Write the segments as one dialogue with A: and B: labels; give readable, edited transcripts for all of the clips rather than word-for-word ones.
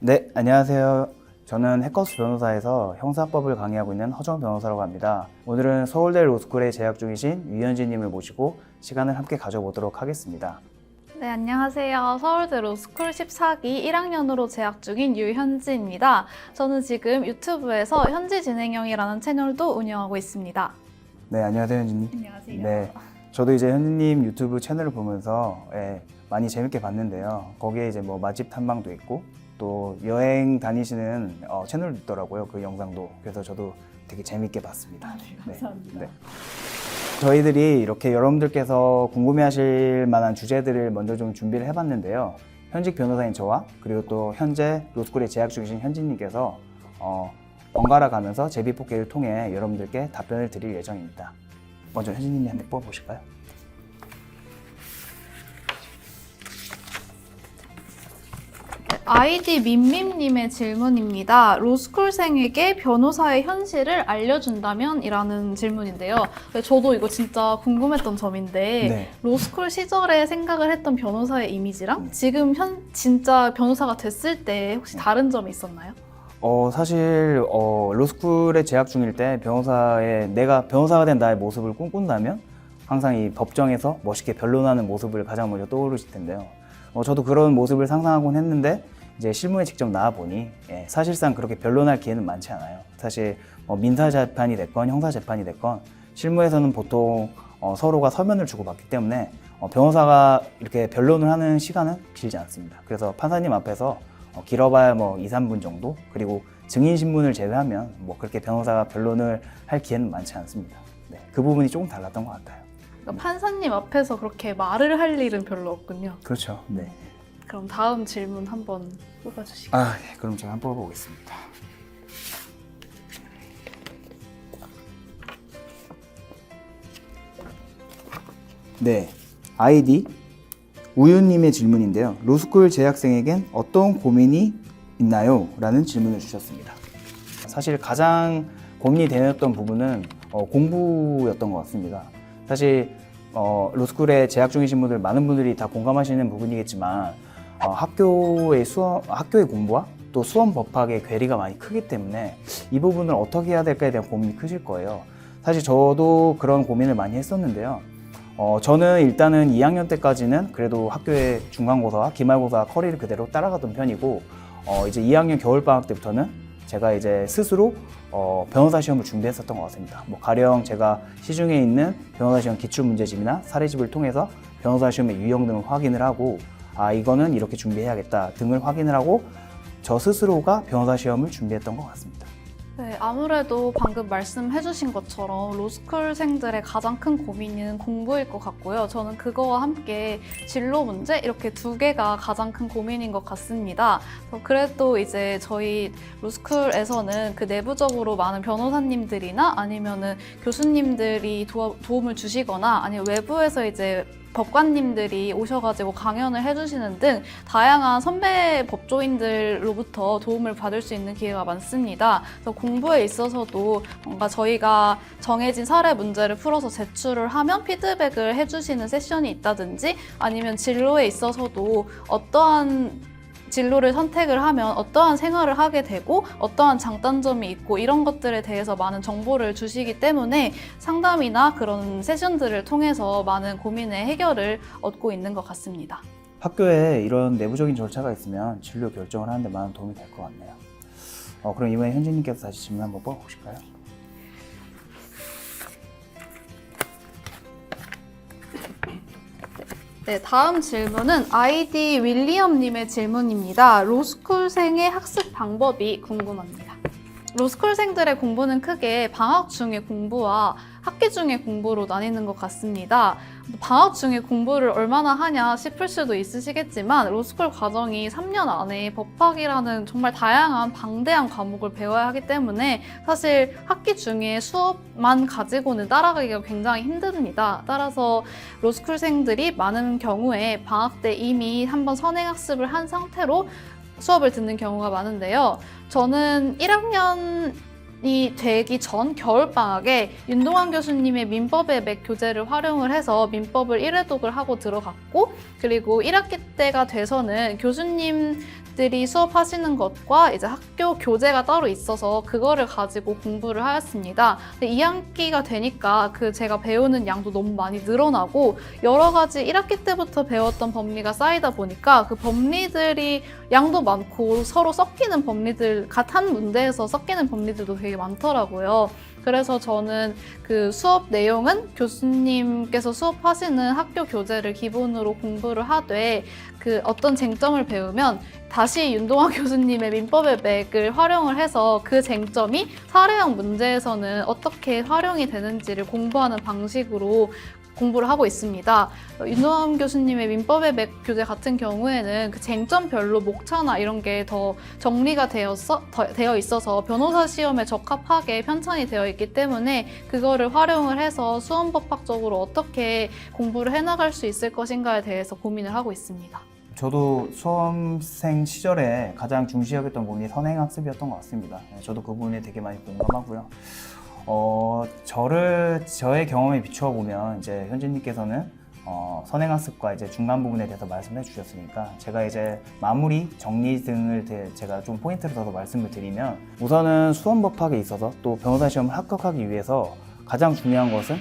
A: 네, 안녕하세요. 저는 해커스 변호사에서 형사법을 강의하고 있는 허정 변호사라고 합니다. 오늘은 서울대 로스쿨에 재학 중이신 유현진님을 모시고 시간을 함께 가져보도록 하겠습니다.
B: 네, 안녕하세요. 서울대 로스쿨 14기 1학년으로 재학 중인 유현지입니다. 저는 지금 유튜브에서 현지진행형이라는 채널도 운영하고 있습니다.
A: 네, 안녕하세요, 현진님.
B: 안녕하세요.
A: 네, 저도 이제 현진님 유튜브 채널을 보면서 많이 재밌게 봤는데요. 거기에 이제 뭐 맛집 탐방도 있고 또 여행 다니시는 채널도 있더라고요. 그 영상도. 그래서 저도 되게 재밌게 봤습니다.
B: 네, 감사합니다.
A: 네. 저희들이 이렇게 여러분들께서 궁금해하실 만한 주제들을 먼저 좀 준비를 해봤는데요. 현직 변호사인 저와 그리고 또 현재 로스쿨에 재학 중이신 현진님께서 번갈아 가면서 제비뽑기를 통해 여러분들께 답변을 드릴 예정입니다. 먼저 현진님이 한번 뽑아보실까요?
B: 아이디 민민님의 질문입니다. 로스쿨생에게 변호사의 현실을 알려준다면? 이라는 질문인데요. 저도 이거 진짜 궁금했던 점인데
A: 네.
B: 로스쿨 시절에 생각을 했던 변호사의 이미지랑 지금 진짜 변호사가 됐을 때 혹시 다른 점이 있었나요?
A: 사실 로스쿨에 재학 중일 때 내가 변호사가 된 나의 모습을 꿈꾼다면 항상 이 법정에서 멋있게 변론하는 모습을 가장 먼저 떠오르실 텐데요. 저도 그런 모습을 상상하곤 했는데 이제 실무에 직접 나와 보니 사실상 그렇게 변론할 기회는 많지 않아요. 사실 민사 재판이 됐건 형사 재판이 됐건 실무에서는 보통 서로가 서면을 주고받기 때문에 변호사가 이렇게 변론을 하는 시간은 길지 않습니다. 그래서 판사님 앞에서 길어봐야 뭐 2, 3분 정도, 그리고 증인 신문을 제외하면 뭐 그렇게 변호사가 변론을 할 기회는 많지 않습니다. 네, 그 부분이 조금 달랐던 것 같아요.
B: 그러니까 판사님 앞에서 그렇게 말을 할 일은 별로 없군요.
A: 그렇죠. 네.
B: 그럼 다음 질문 한번 뽑아주시겠어요?
A: 네. 그럼 제가 한번 뽑아보겠습니다. 네, 아이디 우윤님의 질문인데요. 로스쿨 재학생에겐 어떤 고민이 있나요? 라는 질문을 주셨습니다. 사실 가장 고민이 되었던 부분은 공부였던 것 같습니다. 사실 로스쿨에 재학 중이신 분들 많은 분들이 다 공감하시는 부분이겠지만 학교의 공부와 또 수험 법학의 괴리가 많이 크기 때문에 이 부분을 어떻게 해야 될까에 대한 고민이 크실 거예요. 사실 저도 그런 고민을 많이 했었는데요. 저는 일단은 2학년 때까지는 그래도 학교의 중간고사와 기말고사 커리를 그대로 따라가던 편이고 이제 2학년 겨울방학 때부터는 제가 이제 스스로 변호사 시험을 준비했었던 것 같습니다. 뭐 가령 제가 시중에 있는 변호사 시험 기출문제집이나 사례집을 통해서 변호사 시험의 유형 등을 확인을 하고 이거는 이렇게 준비해야겠다 등을 확인을 하고 저 스스로가 변호사 시험을 준비했던 것 같습니다.
B: 네, 아무래도 방금 말씀해주신 것처럼 로스쿨생들의 가장 큰 고민은 공부일 것 같고요. 저는 그거와 함께 진로 문제 이렇게 두 개가 가장 큰 고민인 것 같습니다. 그래도 이제 저희 로스쿨에서는 그 내부적으로 많은 변호사님들이나 아니면은 교수님들이 도움을 주시거나 아니면 외부에서 이제 법관님들이 오셔가지고 강연을 해주시는 등 다양한 선배 법조인들로부터 도움을 받을 수 있는 기회가 많습니다. 그래서 공부에 있어서도 뭔가 저희가 정해진 사례 문제를 풀어서 제출을 하면 피드백을 해주시는 세션이 있다든지 아니면 진로에 있어서도 어떠한 진로를 선택을 하면 어떠한 생활을 하게 되고 어떠한 장단점이 있고 이런 것들에 대해서 많은 정보를 주시기 때문에 상담이나 그런 세션들을 통해서 많은 고민의 해결을 얻고 있는 것 같습니다.
A: 학교에 이런 내부적인 절차가 있으면 진로 결정을 하는 데 많은 도움이 될 것 같네요. 그럼 이번에 현진님께서 다시 질문 한번 뽑아보실까요?
B: 네, 다음 질문은 아이디 윌리엄님의 질문입니다. 로스쿨생의 학습 방법이 궁금합니다. 로스쿨생들의 공부는 크게 방학 중의 공부와 학기 중의 공부로 나뉘는 것 같습니다. 방학 중에 공부를 얼마나 하냐 싶을 수도 있으시겠지만 로스쿨 과정이 3년 안에 법학이라는 정말 다양한 방대한 과목을 배워야 하기 때문에 사실 학기 중에 수업만 가지고는 따라가기가 굉장히 힘듭니다. 따라서 로스쿨생들이 많은 경우에 방학 때 이미 한번 선행학습을 한 상태로 수업을 듣는 경우가 많은데요. 저는 1학년이 되기 전 겨울방학에 윤동환 교수님의 민법의 맥 교재를 활용을 해서 민법을 1회독을 하고 들어갔고, 그리고 1학기 때가 돼서는 교수님 선생님들이 수업하시는 것과 이제 학교 교재가 따로 있어서 그거를 가지고 공부를 하였습니다. 근데 2학기가 되니까 제가 배우는 양도 너무 많이 늘어나고 여러 가지 1학기 때부터 배웠던 법리가 쌓이다 보니까 그 법리들이 양도 많고 서로 섞이는 법리들, 같은 문제에서 섞이는 법리들도 되게 많더라고요. 그래서 저는 그 수업 내용은 교수님께서 수업하시는 학교 교재를 기본으로 공부를 하되 그 어떤 쟁점을 배우면 다시 윤동아 교수님의 민법의 맥을 활용을 해서 그 쟁점이 사례형 문제에서는 어떻게 활용이 되는지를 공부하는 방식으로 공부를 하고 있습니다. 윤동암 교수님의 민법의 맥 교재 같은 경우에는 그 쟁점별로 목차나 이런 게 더 정리가 되어 있어서 변호사 시험에 적합하게 편찬이 되어 있기 때문에 그거를 활용을 해서 수험법학적으로 어떻게 공부를 해나갈 수 있을 것인가에 대해서 고민을 하고 있습니다.
A: 저도 수험생 시절에 가장 중시 여겼던 부분이 선행학습이었던 것 같습니다. 저도 그 부분에 되게 많이 공감하고요. 저의 경험에 비추어 보면 이제 현진님께서는 선행학습과 이제 중간 부분에 대해서 말씀해 주셨으니까 제가 이제 마무리, 정리 등을 제가 좀 포인트를 둬서 말씀을 드리면 우선은 수험법학에 있어서 또 변호사 시험을 합격하기 위해서 가장 중요한 것은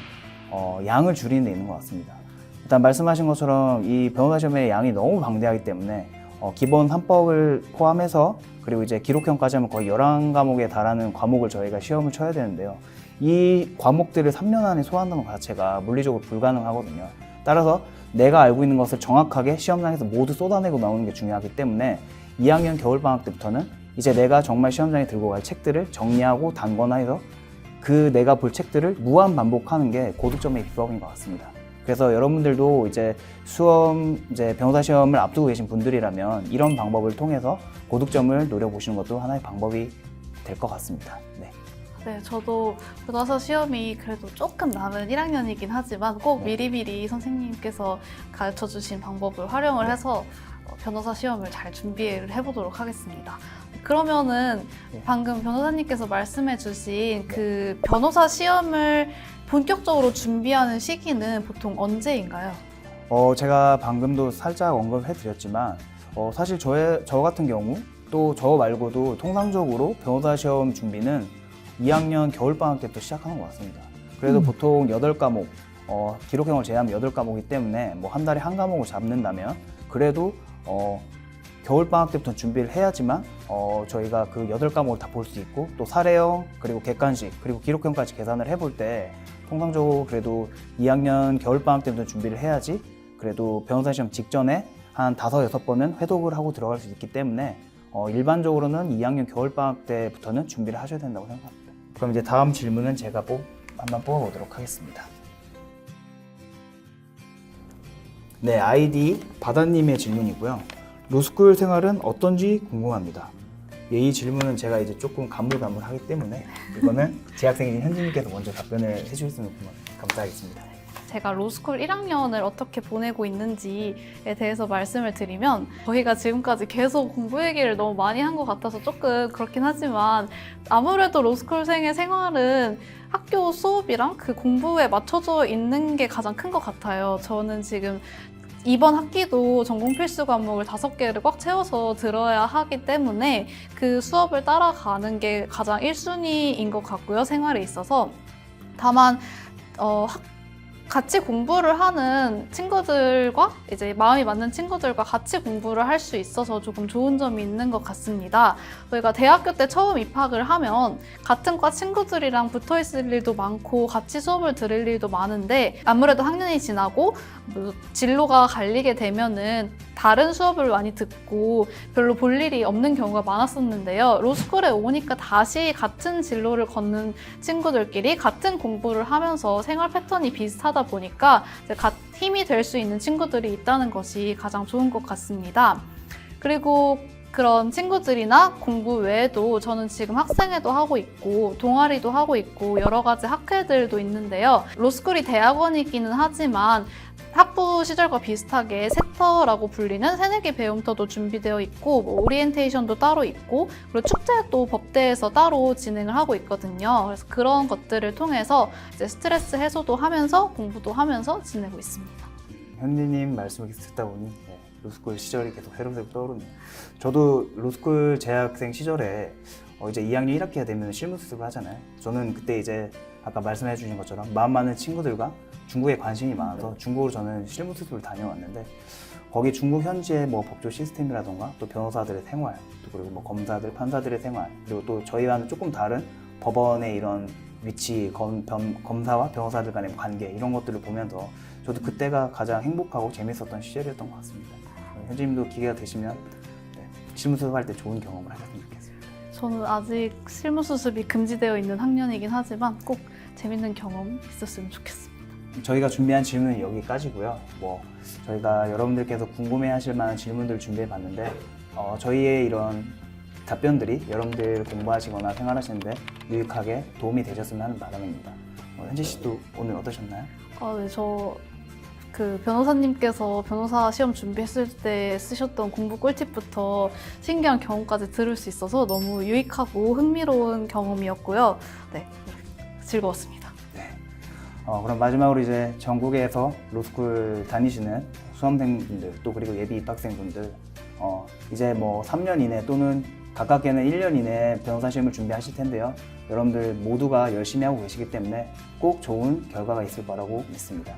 A: 양을 줄이는 데 있는 것 같습니다. 일단 말씀하신 것처럼 이 변호사 시험의 양이 너무 방대하기 때문에 기본 3법을 포함해서 그리고 이제 기록형까지 하면 거의 11과목에 달하는 과목을 저희가 시험을 쳐야 되는데요. 이 과목들을 3년 안에 소화한다는 것 자체가 물리적으로 불가능하거든요. 따라서 내가 알고 있는 것을 정확하게 시험장에서 모두 쏟아내고 나오는 게 중요하기 때문에 2학년 겨울방학 때부터는 이제 내가 정말 시험장에 들고 갈 책들을 정리하고 단권화해서 그 내가 볼 책들을 무한 반복하는 게 고득점의 비법인 것 같습니다. 그래서 여러분들도 이제 변호사 시험을 앞두고 계신 분들이라면 이런 방법을 통해서 고득점을 노려보시는 것도 하나의 방법이 될 것 같습니다.
B: 네, 저도 변호사 시험이 그래도 조금 남은 1학년이긴 하지만 꼭 미리미리 선생님께서 가르쳐주신 방법을 활용을 해서 변호사 시험을 잘 준비를 해보도록 하겠습니다. 그러면은 방금 변호사님께서 말씀해주신 그 변호사 시험을 본격적으로 준비하는 시기는 보통 언제인가요?
A: 제가 방금도 살짝 언급해드렸지만 사실 저 같은 경우 또 저 말고도 통상적으로 변호사 시험 준비는 2학년 겨울방학 때부터 시작하는 것 같습니다. 그래도 보통 8과목, 기록형을 제외하면 8과목이기 때문에 뭐 한 달에 한 과목을 잡는다면 그래도 겨울방학 때부터 준비를 해야지만 저희가 그 8과목을 다 볼 수 있고 또 사례형, 그리고 객관식, 그리고 기록형까지 계산을 해볼 때 통상적으로 그래도 2학년 겨울방학 때부터 준비를 해야지 그래도 변호사 시험 직전에 한 5, 6번은 회독을 하고 들어갈 수 있기 때문에 일반적으로는 2학년 겨울방학 때부터는 준비를 하셔야 된다고 생각합니다. 그럼 이제 다음 질문은 제가 한번 뽑아보도록 하겠습니다. 네, 아이디 바다님의 질문이고요. 로스쿨 생활은 어떤지 궁금합니다. 이 질문은 제가 이제 조금 가물가물하기 때문에 이거는 재학생인 현진님께서 먼저 답변을 해주셨으면 감사하겠습니다.
B: 제가 로스쿨 1학년을 어떻게 보내고 있는지에 대해서 말씀을 드리면 저희가 지금까지 계속 공부 얘기를 너무 많이 한 것 같아서 조금 그렇긴 하지만 아무래도 로스쿨생의 생활은 학교 수업이랑 그 공부에 맞춰져 있는 게 가장 큰 것 같아요. 저는 지금 이번 학기도 전공 필수 과목을 5개를 꽉 채워서 들어야 하기 때문에 그 수업을 따라가는 게 가장 1순위인 것 같고요. 생활에 있어서. 다만 같이 공부를 하는 친구들과 이제 마음이 맞는 친구들과 같이 공부를 할 수 있어서 조금 좋은 점이 있는 것 같습니다. 저희가 대학교 때 처음 입학을 하면 같은 과 친구들이랑 붙어 있을 일도 많고 같이 수업을 들을 일도 많은데 아무래도 학년이 지나고 진로가 갈리게 되면은 다른 수업을 많이 듣고 별로 볼 일이 없는 경우가 많았었는데요. 로스쿨에 오니까 다시 같은 진로를 걷는 친구들끼리 같은 공부를 하면서 생활 패턴이 비슷하다 보니까 이제 힘이 될 수 있는 친구들이 있다는 것이 가장 좋은 것 같습니다. 그리고 그런 친구들이나 공부 외에도 저는 지금 학생회도 하고 있고 동아리도 하고 있고 여러 가지 학회들도 있는데요. 로스쿨이 대학원이기는 하지만 학부 시절과 비슷하게 세터라고 불리는 새내기 배움터도 준비되어 있고 오리엔테이션도 따로 있고 그리고 축제도 법대에서 따로 진행을 하고 있거든요. 그래서 그런 것들을 통해서 이제 스트레스 해소도 하면서 공부도 하면서 지내고 있습니다.
A: 현진님 말씀을 듣다 보니 로스쿨 시절이 계속 새록새록 떠오르네요. 저도 로스쿨 재학생 시절에 이제 2학년 1학기가 되면 실무 수습을 하잖아요. 저는 그때 이제 아까 말씀해 주신 것처럼 마음 많은 친구들과 중국에 관심이 많아서 중국으로 저는 실무 수습을 다녀왔는데 거기 중국 현지의 뭐 법조 시스템이라던가 또 변호사들의 생활, 또 그리고 뭐 검사들, 판사들의 생활, 그리고 또 저희와는 조금 다른 법원의 이런 위치, 검사와 변호사들 간의 관계 이런 것들을 보면서 저도 그때가 가장 행복하고 재밌었던 시절이었던 것 같습니다. 현지님도 기회가 되시면 실무 수습할 때 좋은 경험을 하셨으면 좋겠습니다.
B: 저는 아직 실무 수습이 금지되어 있는 학년이긴 하지만 꼭 재밌는 경험 있었으면 좋겠습니다.
A: 저희가 준비한 질문은 여기까지고요. 뭐 저희가 여러분들께서 궁금해하실 만한 질문들 준비해봤는데 저희의 이런 답변들이 여러분들 공부하시거나 생활하시는데 유익하게 도움이 되셨으면 하는 바람입니다. 현지 씨도 오늘 어떠셨나요?
B: 네, 그 변호사님께서 변호사 시험 준비했을 때 쓰셨던 공부 꿀팁부터 신기한 경험까지 들을 수 있어서 너무 유익하고 흥미로운 경험이었고요. 네, 즐거웠습니다.
A: 그럼 마지막으로 이제 전국에서 로스쿨 다니시는 수험생분들 또 그리고 예비 입학생분들 이제 뭐 3년 이내 또는 가깝게는 1년 이내 변호사 시험을 준비하실 텐데요. 여러분들 모두가 열심히 하고 계시기 때문에 꼭 좋은 결과가 있을 거라고 믿습니다.